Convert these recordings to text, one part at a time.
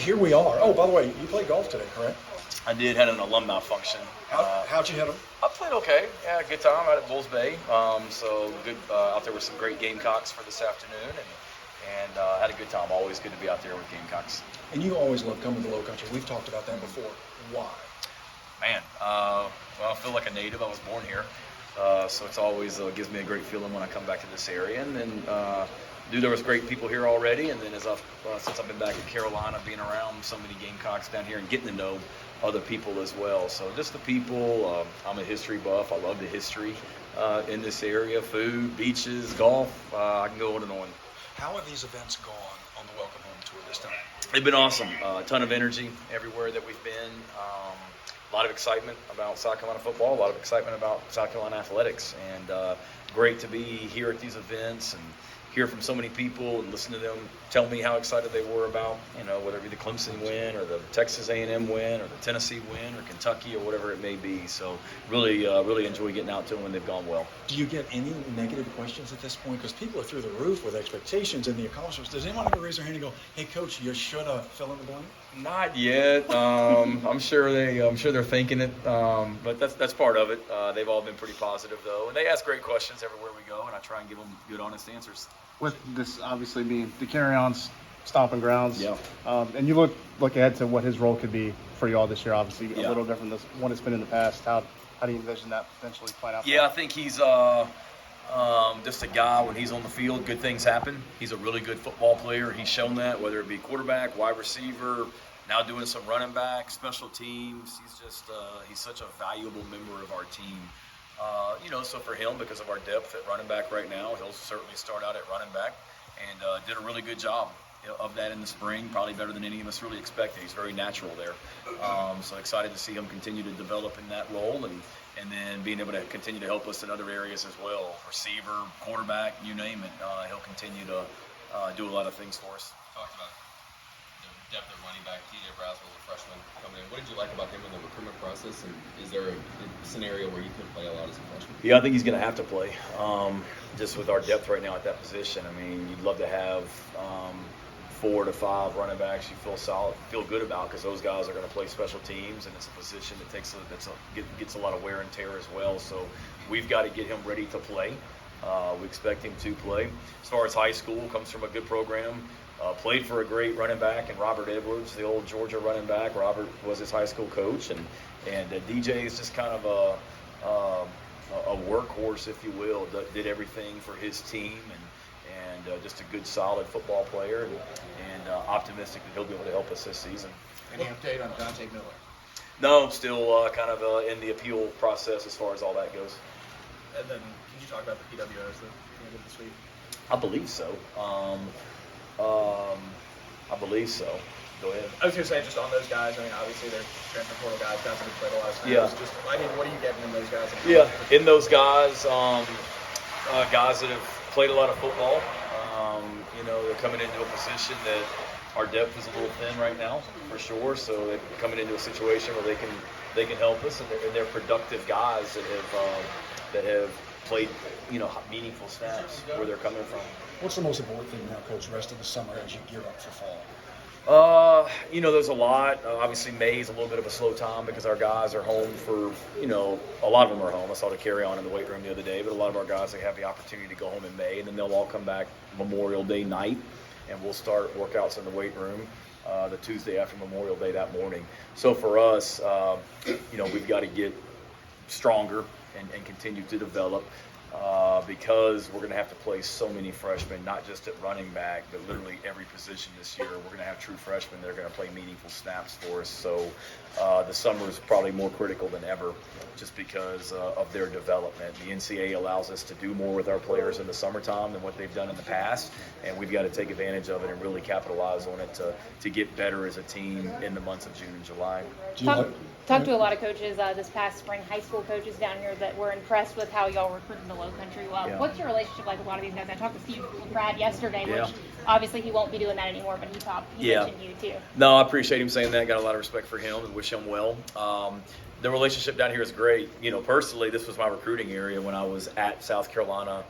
here we are. Oh, by the way, you played golf today, correct? I did, had an alumni function. How'd you hit them? I played okay. Yeah, good time out at Bulls Bay. So good out there with some great Gamecocks for this afternoon, and had a good time. Always good to be out there with Gamecocks. And you always love coming to the Low Country. We've talked about that before. Why? Man, well, I feel like a native. I was born here, so it's always gives me a great feeling when I come back to this area. And then there was great people here already, and then since I've been back in Carolina, being around so many Gamecocks down here and getting to know other people as well. So just the people. I'm a history buff. I love the history in this area. Food, beaches, golf. I can go on and on. How have these events gone on the Welcome Home Tour this time? They've been awesome. A ton of energy everywhere that we've been. A lot of excitement about South Carolina football. A lot of excitement about South Carolina athletics. And great to be here at these events and hear from so many people and listen to them tell me how excited they were about, whether it be the Clemson win or the Texas A&M win or the Tennessee win or Kentucky or whatever it may be. So really enjoy getting out to them when they've gone well. Do you get any negative questions at this point? Because people are through the roof with expectations and the accomplishments. Does anyone ever raise their hand and go, "Hey, Coach, you should have fill in the blank"? Not yet. I'm sure they're thinking it, but that's part of it. They've all been pretty positive though, and they ask great questions everywhere we go, and I try and give them good, honest answers. With this obviously being the carry-on's stomping grounds, yeah. And you look ahead to what his role could be for you all this year. Obviously, yeah. A little different than what it's been in the past. How do you envision that potentially playing out? Yeah, I think he's just a guy. When he's on the field, good things happen. He's a really good football player. He's shown that, whether it be quarterback, wide receiver, now doing some running back, special teams. He's such a valuable member of our team. So for him, because of our depth at running back right now, he'll certainly start out at running back, and did a really good job of that in the spring, probably better than any of us really expected. He's very natural there. So excited to see him continue to develop in that role, and then being able to continue to help us in other areas as well, receiver, quarterback, you name it. He'll continue to do a lot of things for us. Talked about the depth of running back. TJ Braswell, a freshman, coming in. What did you like about him in the recruitment process? And is there a scenario where he could play a lot as a freshman? Yeah, I think he's going to have to play. Just with our depth right now at that position. I mean, you'd love to have 4 to 5 running backs you feel good about, because those guys are going to play special teams, and it's a position that gets a lot of wear and tear as well. So we've got to get him ready to play. We expect him to play. As far as high school, comes from a good program. Played for a great running back in Robert Edwards, the old Georgia running back. Robert was his high school coach, and DJ is just kind of a workhorse, if you will. Did everything for his team, and just a good, solid football player, and optimistic that he'll be able to help us this season. Any update on Dante Miller? No, still kind of in the appeal process as far as all that goes. And then, can you talk about the PWOs at the end of this week? I believe so. I believe so. Go ahead. I was going to say, just on those guys, I mean, obviously they're transfer portal guys, guys that have played a lot of snaps. Yeah. Just, I mean, what are you getting in those guys? Yeah, in those guys, guys that have played a lot of football. They're coming into a position that our depth is a little thin right now, for sure. So they're coming into a situation where they can help us, and they're productive guys that have played meaningful snaps where they're coming from. What's the most important thing now, Coach, the rest of the summer as you gear up for fall? There's a lot. Obviously, May's a little bit of a slow time because our guys are home for, a lot of them are home. I saw the carry-on in the weight room the other day, but a lot of our guys, they have the opportunity to go home in May, and then they'll all come back Memorial Day night, and we'll start workouts in the weight room the Tuesday after Memorial Day that morning. So for us, we've got to get stronger and continue to develop. Because we're going to have to play so many freshmen, not just at running back, but literally every position this year. We're going to have true freshmen that are going to play meaningful snaps for us. So the summer is probably more critical than ever just because of their development. The NCAA allows us to do more with our players in the summertime than what they've done in the past, and we've got to take advantage of it and really capitalize on it to get better as a team in the months of June and July. Talked to a lot of coaches this past spring, high school coaches down here that were impressed with how y'all recruited the Low Country. Yeah. What's your relationship like with a lot of these guys? I talked to Steve Brad yesterday, Yeah. which obviously he won't be doing that anymore, but he mentioned you too. No, I appreciate him saying that. Got a lot of respect for him and wish him well. The relationship down here is great. Personally, this was my recruiting area when I was at South Carolina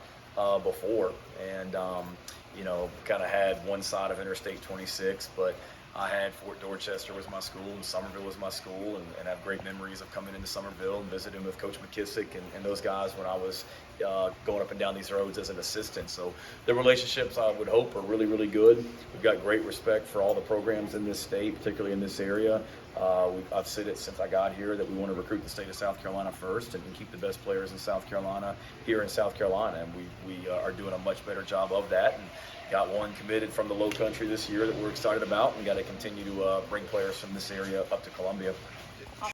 before, and kind of had one side of Interstate 26, but I had Fort Dorchester was my school and Summerville was my school, and have great memories of coming into Summerville and visiting with Coach McKissick and those guys when I was going up and down these roads as an assistant. So the relationships, I would hope, are really, really good. We've got great respect for all the programs in this state, particularly in this area. I've said it since I got here that we want to recruit the state of South Carolina first and keep the best players in South Carolina here in South Carolina, and we are doing a much better job of that. And got one committed from the Low Country this year that we're excited about, and got to continue to bring players from this area up to Columbia.